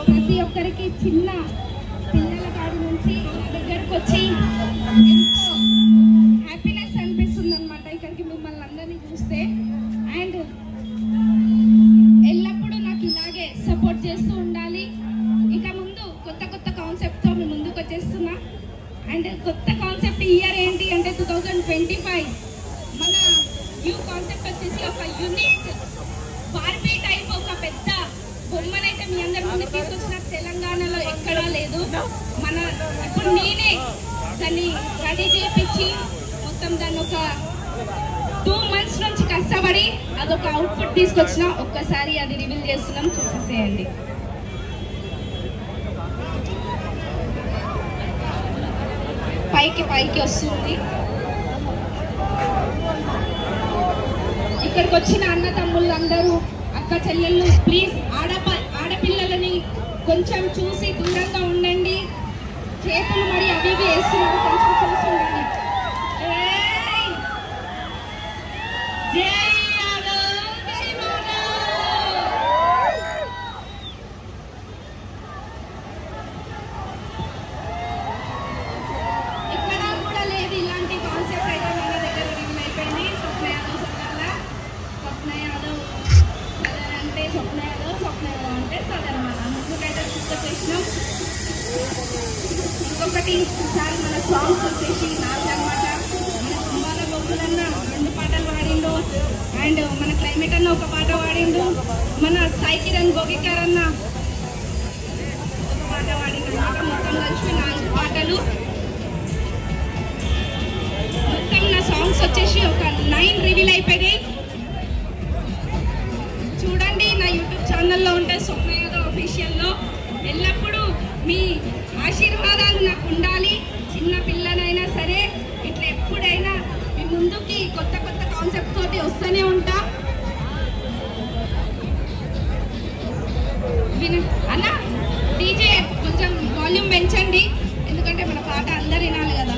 ప్రతి ఒక్కరికి చిన్న పిల్లల కాడి నుంచి దగ్గరకు వచ్చి ఎంతో హ్యాపీనెస్ అనిపిస్తుంది అనమాట ఇక్కడికి మిమ్మల్ని అందరినీ చూస్తే. అండ్ ఎల్లప్పుడూ నాకు ఇలాగే సపోర్ట్ చేస్తూ ఉండాలి. ఇక ముందు కొత్త కొత్త కాన్సెప్ట్తో మీ ముందుకు వచ్చేస్తున్నా. అండ్ కొత్త కాన్సెప్ట్ ఇయర్ ఏంటి అంటే 2025 మన న్యూ కాన్సెప్ట్ వచ్చేసి ఒక యూనిక్ బార్బీ టైప్ ఒక పెద్ద బొమ్మనైతే మీ అందరి ముందు తీసుకొచ్చిన తెలంగాణలో ఎక్కడా లేదు. మన ఇప్పుడు నేనే దాన్ని రెడీ చేయించి మొత్తం దాన్ని ఒక 2 months నుంచి కష్టపడి అదొక అవుట్పుట్ తీసుకొచ్చిన. ఒక్కసారి అది రివీల్ చేస్తున్నాం, చూసేసేయండి. పైకి వస్తుంది. ఇక్కడికి వచ్చిన అన్న తమ్ముళ్ళందరూ, అక్క చెల్లెళ్ళు, ప్లీజ్ ఆడపిల్లలని కొంచెం చూసి దూరంగా ఉండండి. చేతులు మరి అవి వేస్తున్నారు, కొంచెం చూసి ఉండండి. ఎక్కడా కూడా లేదు ఇలాంటి కాన్సెప్ట్. అయితే మన దగ్గర రివీల్ అయిపోయింది. స్వప్న యాదవ్ సదర్ అంటే స్వప్న యాదవ్ అంటే సదర్. మన ముందుకైతే తీసుకొచ్చేసినాం. ఇంకొకటి ఈసారి మన సాంగ్స్ వచ్చేసి 4 అన్నమాట. మన కుంభాల గోకులన్న 2 పాటలు పాడిండు, అండ్ మన క్లైమేట్ అన్న ఒక పాట పాడిండు, మన సాయి కిరణ్ గోగికర్ అన్న ఒక పాట పాడిండు. మొత్తం కలిసి 4 పాటలు. మొత్తం నా సాంగ్స్ వచ్చేసి ఒక 9 రివీల్ అయిపోయాయి. చూడండి, నా యూట్యూబ్ ఛానల్లో ఉంటే స్వప్న యాదవ్ అఫీషియల్లో. ఎల్లప్పుడూ మీ ఆశీర్వాదాలు నాకు ఉండాలి. చిన్న పిల్లనైనా సరే ఇట్లా ఎప్పుడైనా మీ ముందుకి కొత్త కాన్సెప్ట్ తోటి వస్తూనే ఉంటా. అన్న డీజే కొంచెం వాల్యూమ్ పెంచండి, ఎందుకంటే మన పాట అందరు వినాలి కదా.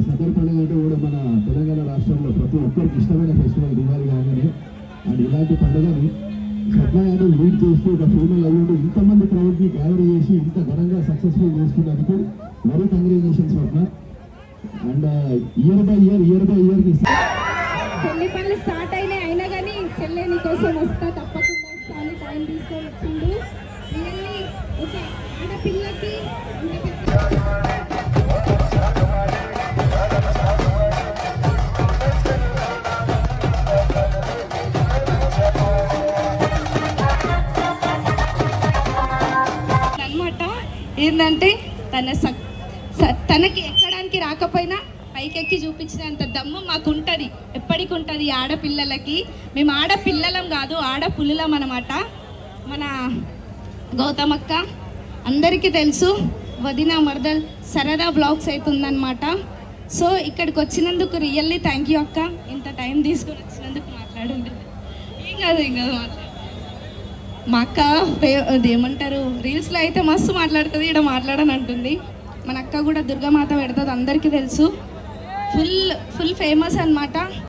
సదర్ పండుగ అంటే కూడా మన తెలంగాణ రాష్ట్రంలో ప్రతి ఒక్కరికి ఇష్టమైన ఫెస్టివల్ దివాళీ కాగానే. అండ్ ఇలాంటి పండుగని స్వప్న యాదవ్ లీడ్ చేస్తూ ఒక ఫీమేల్ అయ్యుండి ఇంతమంది క్రౌడ్ని గ్యాదర్ చేసి ఇంత ఘనంగా సక్సెస్ఫుల్ చేసుకున్నందుకు very congratulations Swapna. And year by year పెళ్లి పనులు స్టార్ట్ అయినా కానీ చెల్లె నీ కోసం వస్తా, తప్పకుండా వస్తా అని టైం తీసుకొని వచ్చిండు. రియల్లీ ఒక ఆడపిల్లకి అనమాట ఏంటంటే తనకి ఎక్కడానికి రాకపోయినా పైకెక్కి చూపించినంత దమ్ము మాకు ఉంటుంది, ఎప్పటికి ఉంటుంది ఆడపిల్లలకి. మేము ఆడపిల్లలం కాదు, ఆడపుల్లులం అన్నమాట. మన గౌతమక్క అందరికీ తెలుసు, వదిన మర్దల్ సరదా బ్లాగ్స్ అవుతుందన్నమాట. సో ఇక్కడికి వచ్చినందుకు రియల్లీ థ్యాంక్ యూ అక్క, ఇంత టైం తీసుకొని వచ్చినందుకు. మాట్లాడండి. ఏం కాదు మాట్లాడు. మా అక్క అది ఏమంటారు, రీల్స్లో అయితే మస్తు మాట్లాడుతుంది, ఇక్కడ మాట్లాడని అంటుంది. మన అక్క కూడా దుర్గామాత పెడుతుంది, అందరికీ తెలుసు. ఫుల్ ఫేమస్ అన్నమాట.